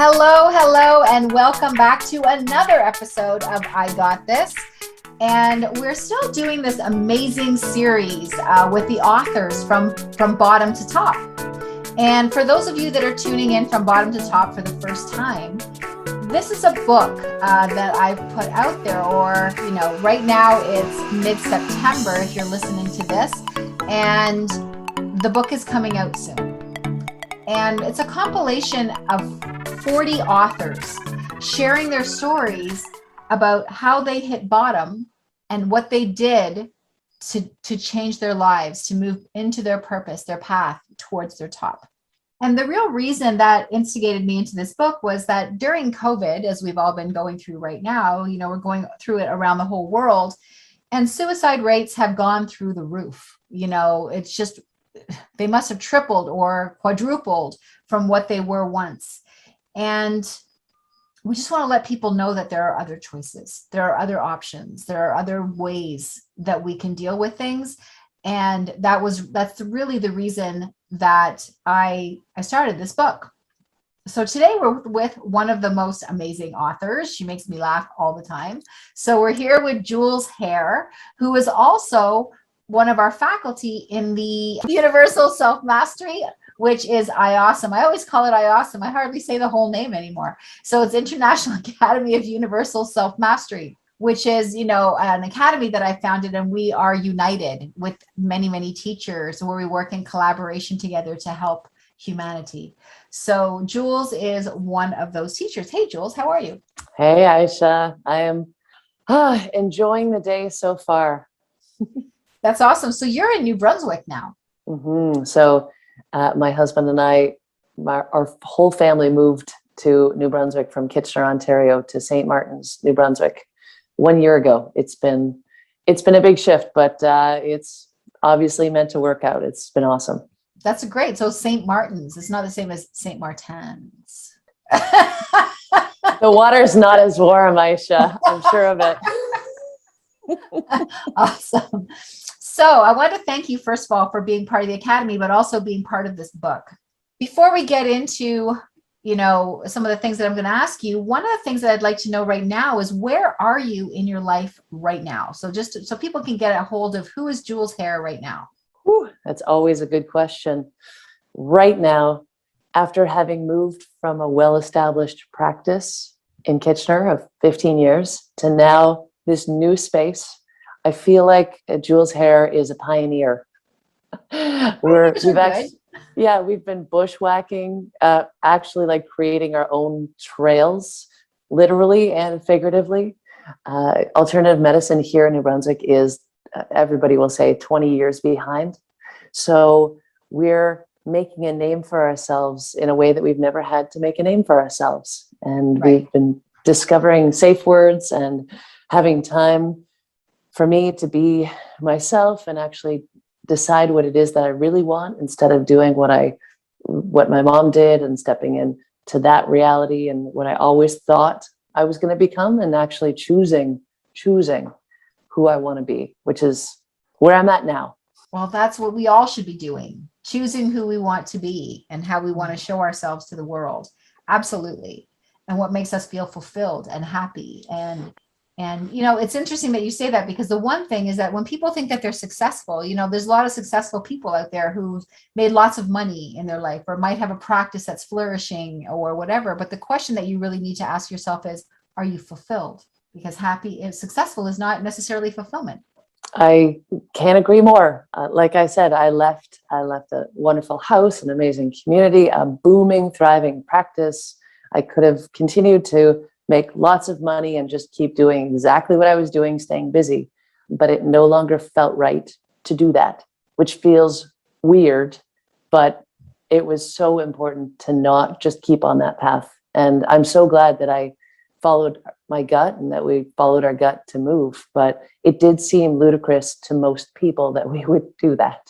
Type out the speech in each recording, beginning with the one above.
Hello, and welcome back to another episode of I Got This. And we're still doing this amazing series with the authors from bottom to top. And for those of you that are tuning in from bottom to top for the first time, this is a book that I've put out there, or, right now it's mid-September if you're listening to this, and the book is coming out soon. And it's a compilation of 40 authors sharing their stories about how they hit bottom and what they did to change their lives, to move into their purpose, their path towards their top. And the real reason that instigated me into this book was that during COVID, as we've all been going through right now, we're going through it around the whole world, and suicide rates have gone through the roof. It's just, they must have tripled or quadrupled from what they were once. And we just want to let people know that there are other choices. There are other options. There are other ways that we can deal with things. And that's really the reason that I started this book. So today we're with one of the most amazing authors. She makes me laugh all the time. So we're here with Jules Hare, who is also one of our faculty in the Universal Self-Mastery, which is IAUSM. I always call it IAUSM. I hardly say the whole name anymore. So it's International Academy of Universal Self-Mastery, which is, an academy that I founded, and we are united with many, many teachers where we work in collaboration together to help humanity. So Jules is one of those teachers. Hey, Jules, how are you? Hey, Ayse. I am enjoying the day so far. That's awesome. So you're in New Brunswick now. Mm-hmm. So my husband and I, our whole family moved to New Brunswick from Kitchener, Ontario to St. Martin's, New Brunswick 1 year ago. It's been a big shift, but it's obviously meant to work out. It's been awesome. That's great. So St. Martin's is not the same as St. Martin's. The water's not as warm, Ayse. I'm sure of it. Awesome. So I want to thank you, first of all, for being part of the Academy, but also being part of this book. Before we get into, some of the things that I'm going to ask you, one of the things that I'd like to know right now is, where are you in your life right now? So just so people can get a hold of, who is Jules Hare right now? Whew, that's always a good question. Right now, after having moved from a well-established practice in Kitchener of 15 years to now this new space, I feel like Jules Hare is a pioneer. We've been bushwhacking, actually like creating our own trails, literally and figuratively. Alternative medicine here in New Brunswick is, everybody will say, 20 years behind. So we're making a name for ourselves in a way that we've never had to make a name for ourselves. And Right. We've been discovering safe words and having time for me to be myself and actually decide what it is that I really want, instead of doing what my mom did and stepping into that reality and what I always thought I was going to become, and actually choosing who I want to be, which is where I'm at now. Well, that's what we all should be doing, choosing who we want to be and how we want to show ourselves to the world. Absolutely. And what makes us feel fulfilled and happy. And it's interesting that you say that, because the one thing is that when people think that they're successful, there's a lot of successful people out there who've made lots of money in their life, or might have a practice that's flourishing or whatever. But the question that you really need to ask yourself is, are you fulfilled? Because happy and successful is not necessarily fulfillment. I can't agree more. Like I said, I left a wonderful house, an amazing community, a booming, thriving practice. I could have continued to make lots of money and just keep doing exactly what I was doing, staying busy. But it no longer felt right to do that, which feels weird, but it was so important to not just keep on that path. And I'm so glad that I followed my gut and that we followed our gut to move. But it did seem ludicrous to most people that we would do that.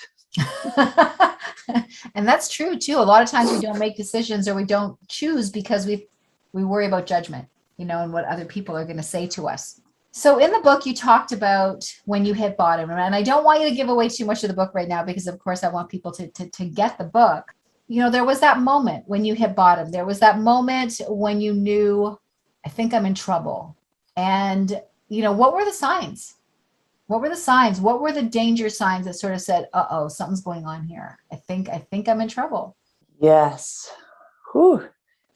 And that's true too. A lot of times we don't make decisions, or we don't choose because we worry about judgment, and what other people are going to say to us. So in the book, you talked about when you hit bottom, and I don't want you to give away too much of the book right now, because of course I want people to get the book. there was that moment when you hit bottom. There was that moment when you knew, I think I'm in trouble. And, what were the signs? What were the signs? What were the danger signs that sort of said, uh-oh, something's going on here. I think I'm in trouble. Yes. Whew.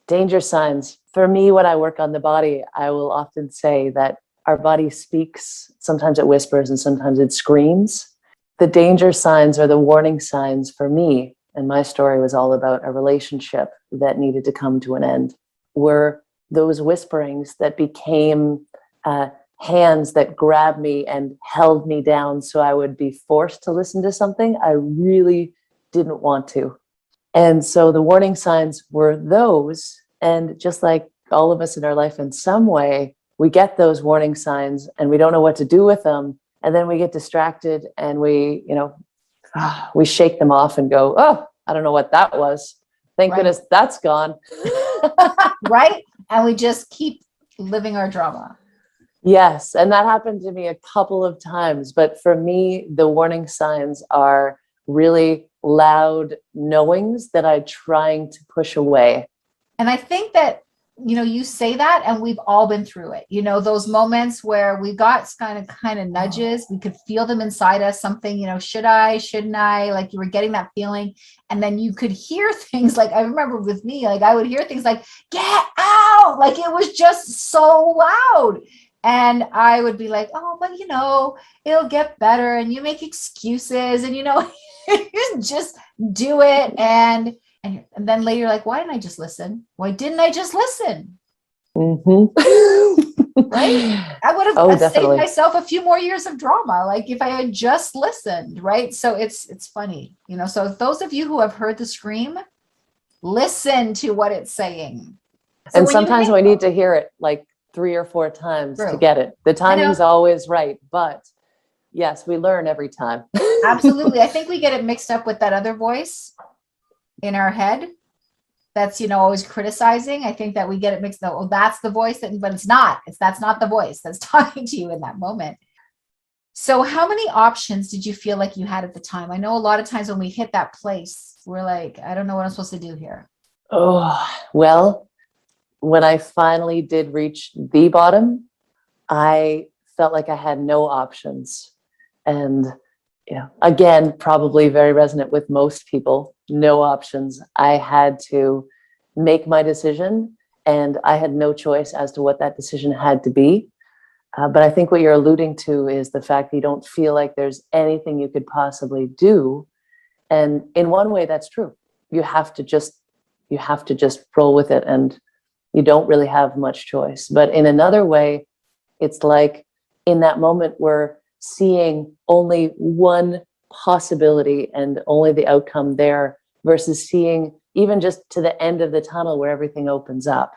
Danger signs. For me, when I work on the body, I will often say that our body speaks. Sometimes it whispers and sometimes it screams. The danger signs or the warning signs for me, and my story was all about a relationship that needed to come to an end, were those whisperings that became hands that grabbed me and held me down so I would be forced to listen to something I really didn't want to. And so the warning signs were those. And just like all of us in our life, in some way, we get those warning signs and we don't know what to do with them. And then we get distracted and we shake them off and go, oh, I don't know what that was. Thank goodness that's gone. Right. And we just keep living our drama. Yes. And that happened to me a couple of times. But for me, the warning signs are really loud knowings that I'm trying to push away. And I think that, you say that, and we've all been through it. Those moments where we got kind of nudges, we could feel them inside us, something, should I, shouldn't I, like you were getting that feeling. And then you could hear things like, I remember with me, like I would hear things like, get out, like it was just so loud. And I would be like, oh, but it'll get better. And you make excuses and, you just do it. And then later, you're like, why didn't I just listen? Why didn't I just listen? Mm-hmm. Right? I would have saved myself a few more years of drama, like if I had just listened, right? So it's funny, so those of you who have heard the scream, listen to what it's saying. So and sometimes we need to hear it like 3 or 4 times to get it. The timing's always right, but yes, we learn every time. Absolutely. I think we get it mixed up with that other voice in our head that's always criticizing. I think that we get it mixed up. Oh, that's the voice, but it's not. That's not the voice that's talking to you in that moment. So how many options did you feel like you had at the time? I know a lot of times when we hit that place, we're like, I don't know what I'm supposed to do here. Oh, well, when I finally did reach the bottom, I felt like I had no options. And again, probably very resonant with most people, no options. I had to make my decision and I had no choice as to what that decision had to be. But I think what you're alluding to is the fact that you don't feel like there's anything you could possibly do. And in one way, that's true. You have to just roll with it and you don't really have much choice. But in another way, it's like in that moment we're seeing only one possibility and only the outcome there versus seeing even just to the end of the tunnel where everything opens up.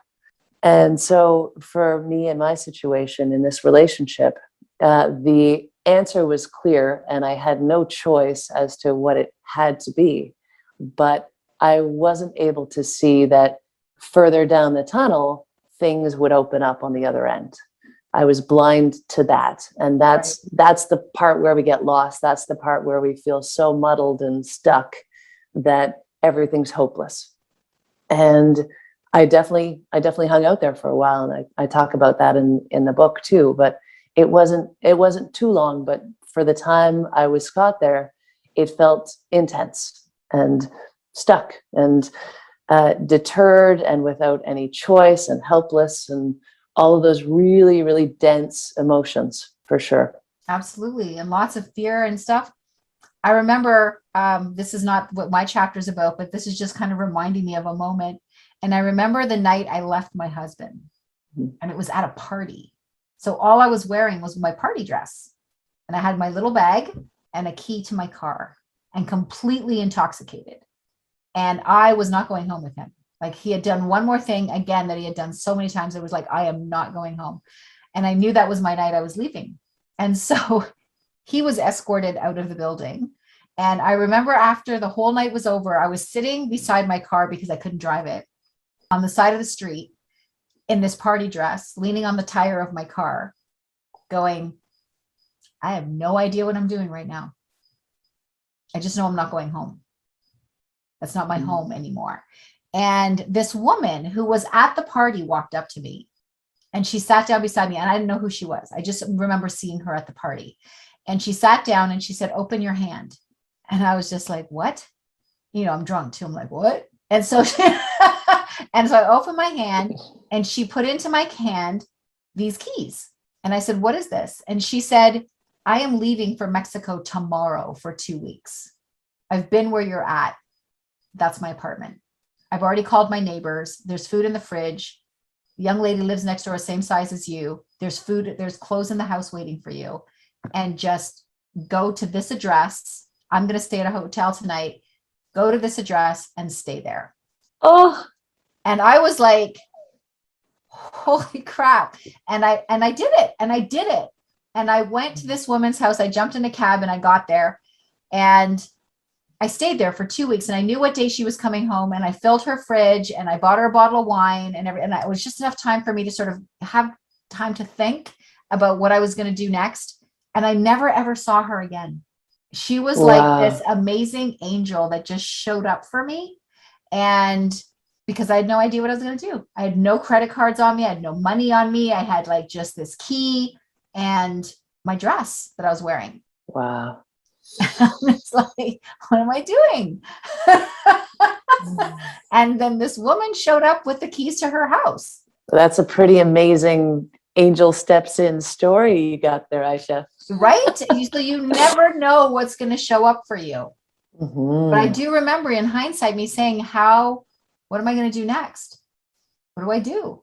And so for me in my situation in this relationship, the answer was clear and I had no choice as to what it had to be. But I wasn't able to see that further down the tunnel, things would open up on the other end. I was blind to that. And that's the part where we get lost. That's the part where we feel so muddled and stuck that everything's hopeless. And I definitely hung out there for a while. And I talk about that in the book too, but it wasn't too long, but for the time I was caught there, it felt intense and stuck and deterred and without any choice and helpless and all of those really, really dense emotions for sure. Absolutely. And lots of fear and stuff. I remember, this is not what my chapter is about, but this is just kind of reminding me of a moment. And I remember the night I left my husband and it was at a party. So all I was wearing was my party dress and I had my little bag and a key to my car and completely intoxicated. And I was not going home with him. Like he had done one more thing again that he had done so many times. It was like, I am not going home. And I knew that was my night I was leaving. And so he was escorted out of the building. And I remember after the whole night was over, I was sitting beside my car because I couldn't drive it on the side of the street in this party dress, leaning on the tire of my car, going, I have no idea what I'm doing right now. I just know I'm not going home. That's not my home anymore. And this woman who was at the party walked up to me and she sat down beside me, and I didn't know who she was. I just remember seeing her at the party, and she sat down and she said, "Open your hand." And I was just like, what? I'm drunk too. I'm like, what? And so, and so I opened my hand and she put into my hand these keys. And I said, "What is this?" And she said, "I am leaving for Mexico tomorrow for 2 weeks. I've been where you're at. That's my apartment. I've already called my neighbors. There's food in the fridge. The young lady lives next door, same size as you. There's food, there's clothes in the house waiting for you. And just go to this address. I'm going to stay at a hotel tonight. Go to this address and stay there." Oh, And I was like, holy crap. And I did it. And I did it. And I went to this woman's house. I jumped in a cab and I got there. And I stayed there for 2 weeks, and I knew what day she was coming home, and I filled her fridge and I bought her a bottle of wine and it was just enough time for me to sort of have time to think about what I was going to do next. And I never, ever saw her again. She was like this amazing angel that just showed up for me. And because I had no idea what I was going to do. I had no credit cards on me. I had no money on me. I had like just this key and my dress that I was wearing. Wow. It's like, what am I doing? And then this woman showed up with the keys to her house. That's a pretty amazing angel steps in story you got there, Ayse. Right? So you never know what's going to show up for you. Mm-hmm. But I do remember in hindsight me saying, what am I going to do next? What do I do?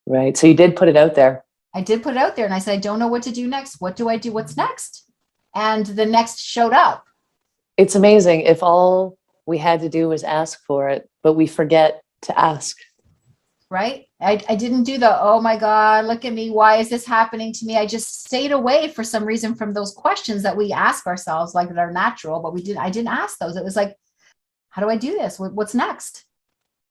Right. So you did put it out there. I did put it out there, and I said, I don't know what to do next. What do I do? What's next? And the next showed up. It's amazing if all we had to do was ask for it, but we forget to ask. Right? I didn't do the, oh my God, look at me. Why is this happening to me? I just stayed away for some reason from those questions that we ask ourselves, like that are natural, but I didn't ask those. It was like, how do I do this? What's next?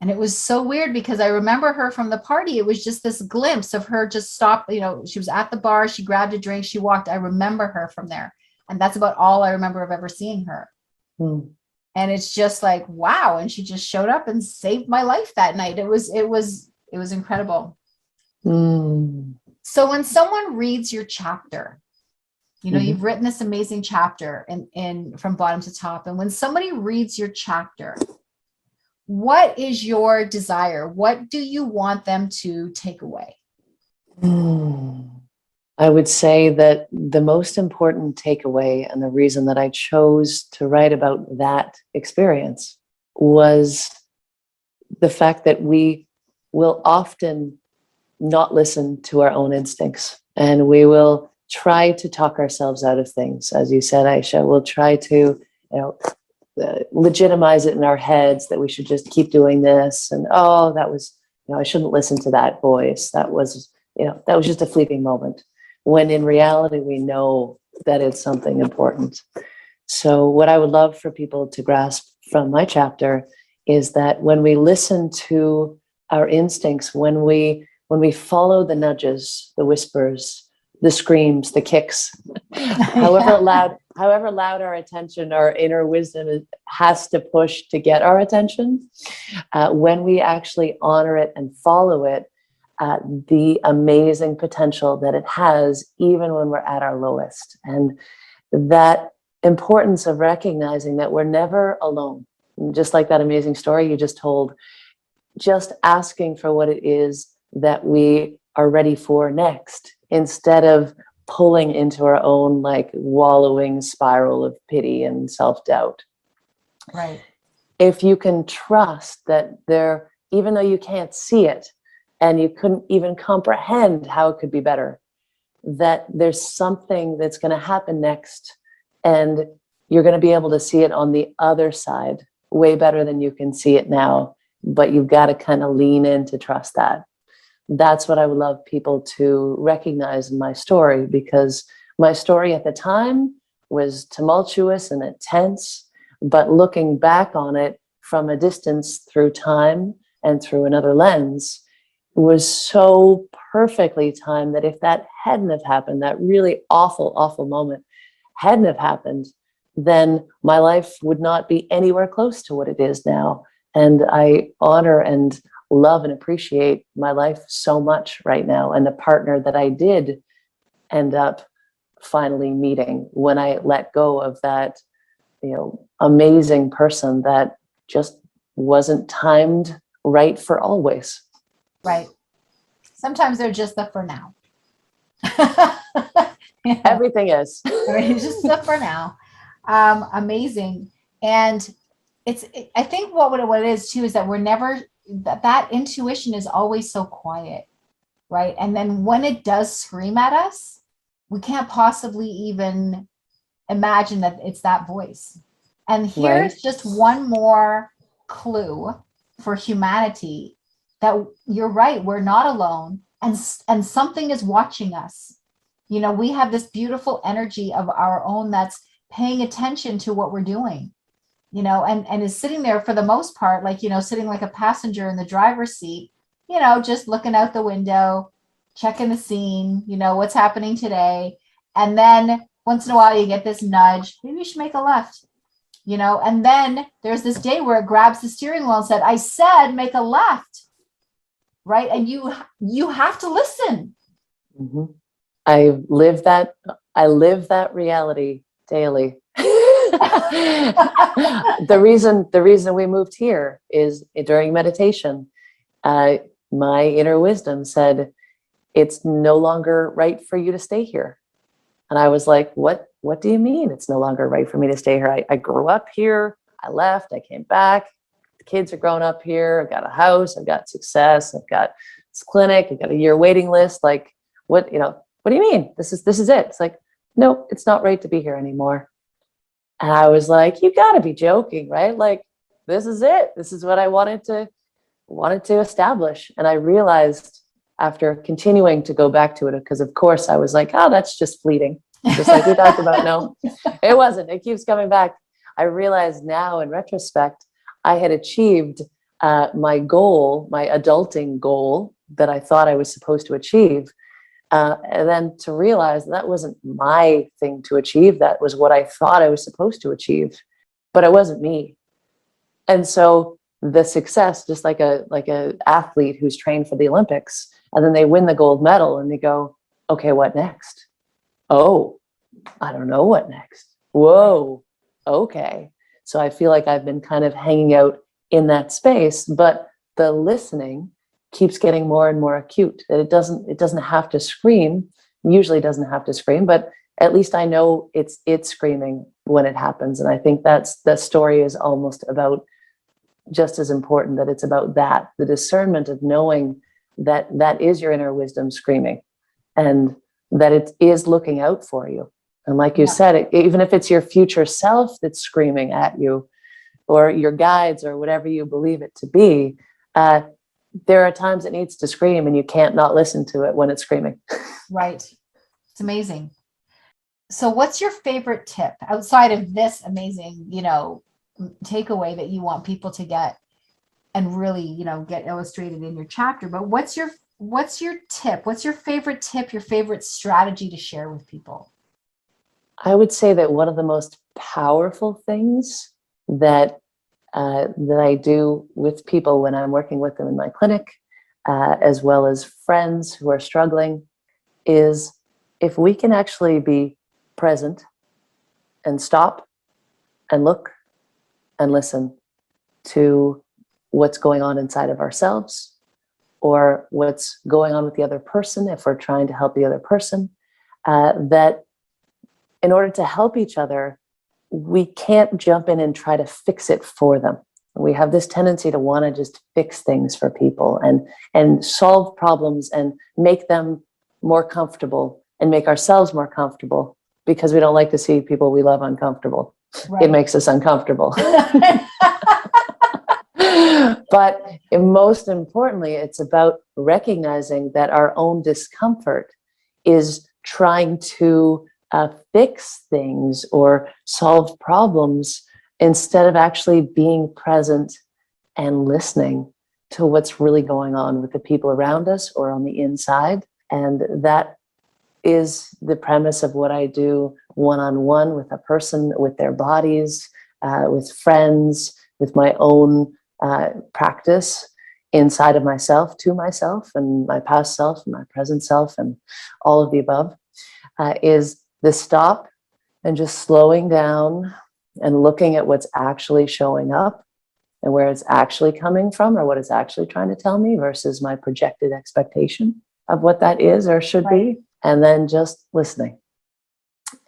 And it was so weird because I remember her from the party. It was just this glimpse of her just stopped, she was at the bar, she grabbed a drink, she walked. I remember her from there. And that's about all I remember of ever seeing her. Hmm. And it's just like, wow. And she just showed up and saved my life that night. It was incredible. Hmm. So when someone reads your chapter, Mm-hmm. you've written this amazing chapter in from bottom to top. And when somebody reads your chapter, what is your desire? What do you want them to take away? I would say that the most important takeaway, and the reason that I chose to write about that experience, was the fact that we will often not listen to our own instincts, and we will try to talk ourselves out of things. As you said, Ayse, we'll try to, legitimize it in our heads that we should just keep doing this. And, that was, I shouldn't listen to that voice. That was just a fleeting moment. When in reality, we know that it's something important. So what I would love for people to grasp from my chapter is that when we listen to our instincts, when we follow the nudges, the whispers, the screams, the kicks, however loud our attention, our inner wisdom has to push to get our attention, when we actually honor it and follow it, the amazing potential that it has, even when we're at our lowest. And that importance of recognizing that we're never alone. Just like that amazing story you just told, just asking for what it is that we are ready for next, instead of pulling into our own wallowing spiral of pity and self-doubt. Right. If you can trust that there, even though you can't see it, and you couldn't even comprehend how it could be better, that there's something that's going to happen next, and you're going to be able to see it on the other side way better than you can see it now. But you've got to kind of lean in to trust that. That's what I would love people to recognize in my story, because my story at the time was tumultuous and intense, but looking back on it from a distance through time and through another lens was so perfectly timed that if that hadn't have happened, that really awful, awful moment hadn't have happened, then my life would not be anywhere close to what it is now. And I honor and love and appreciate my life so much right now, and the partner that I did end up finally meeting when I let go of that, amazing person that just wasn't timed right for always. Right. Sometimes they're just the for now. Everything is. It's just the for now. Amazing. And I think what it is too is that we're never, that intuition is always so quiet, right? And then when it does scream at us, we can't possibly even imagine that it's that voice. And here's just one more clue for humanity that you're right, we're not alone, and something is watching us. We have this beautiful energy of our own that's paying attention to what we're doing, and is sitting there for the most part, like, sitting like a passenger in the driver's seat, just looking out the window, checking the scene, what's happening today. And then once in a while you get this nudge, maybe you should make a left, and then there's this day where it grabs the steering wheel and said, I said, make a left. Right. And you have to listen. Mm-hmm. I live that reality daily. The reason we moved here is during meditation, my inner wisdom said, it's no longer right for you to stay here. And I was like, what do you mean it's no longer right for me to stay here? I grew up here. I left. I came back. The kids are grown up here. I've got a house. I've got success. I've got this clinic. I've got a year waiting list. Like, what do you mean? This is it. It's like, no, it's not right to be here anymore. And I was like, you gotta be joking, right? Like, this is it. This is what I wanted to establish. And I realized after continuing to go back to it, because of course I was like, oh, that's just fleeting. Just like we talked about. No, it wasn't. It keeps coming back. I realize now in retrospect, I had achieved my goal, my adulting goal that I thought I was supposed to achieve. And then to realize that wasn't my thing to achieve. That was what I thought I was supposed to achieve, but it wasn't me. And so the success, just like a athlete who's trained for the Olympics, and then they win the gold medal and they go, okay, what next? Oh, I don't know what next. Whoa. Okay. So I feel like I've been kind of hanging out in that space, but the listening keeps getting more and more acute. That it doesn't have to scream, usually doesn't have to scream, but at least I know it's screaming when it happens. And I think that story is almost about just as important, that it's about that, the discernment of knowing that is your inner wisdom screaming, and that it is looking out for you. And like you said, even if it's your future self that's screaming at you, or your guides, or whatever you believe it to be, there are times it needs to scream, and you can't not listen to it when it's screaming. Right. It's amazing. So what's your favorite tip outside of this amazing, takeaway that you want people to get and really, get illustrated in your chapter? But what's your tip? What's your favorite tip, your favorite strategy to share with people? I would say that one of the most powerful things that I do with people when I'm working with them in my clinic, as well as friends who are struggling, is if we can actually be present and stop and look and listen to what's going on inside of ourselves, or what's going on with the other person, if we're trying to help the other person, that in order to help each other, we can't jump in and try to fix it for them. We have this tendency to want to just fix things for people and solve problems and make them more comfortable and make ourselves more comfortable, because we don't like to see people we love uncomfortable. Right. It makes us uncomfortable. But most importantly, it's about recognizing that our own discomfort is trying to fix things or solve problems, instead of actually being present and listening to what's really going on with the people around us or on the inside. And that is the premise of what I do one-on-one with a person, with their bodies, with friends, with my own practice inside of myself, to myself, and my past self, and my present self, and all of the above, is the stop and just slowing down and looking at what's actually showing up and where it's actually coming from, or what it's actually trying to tell me versus my projected expectation of what that is or should be. And then just listening.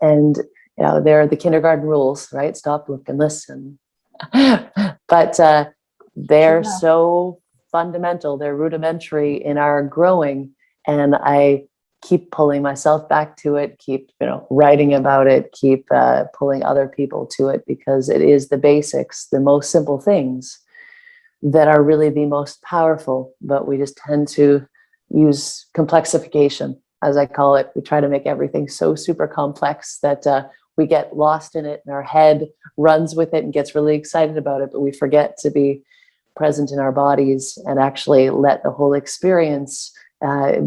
And, there are the kindergarten rules, right? Stop, look, and listen. But they're so fundamental. They're rudimentary in our growing. And I keep pulling myself back to it, keep, writing about it, keep pulling other people to it, because it is the basics, the most simple things that are really the most powerful. But we just tend to use complexification, as I call it. We try to make everything so super complex that we get lost in it, and our head runs with it and gets really excited about it, but we forget to be present in our bodies and actually let the whole experience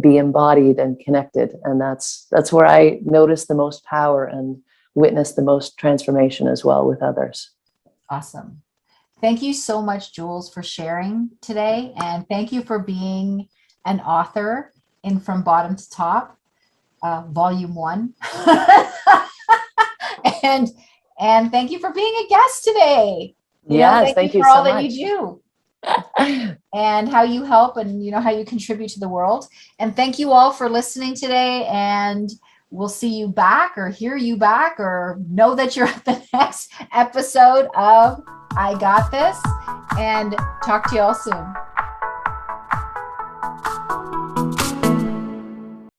be embodied and connected. And that's where I notice the most power and witness the most transformation as well with others. Awesome. Thank you so much, Jules, for sharing today. And thank you for being an author in From Bottom to Top, Volume 1. And thank you for being a guest today. Yes, thank you for so all that much. you do. And how you help, and how you contribute to the world. And thank you all for listening today, and we'll see you back, or hear you back, or know that you're at the next episode of I Got This, and talk to you all soon.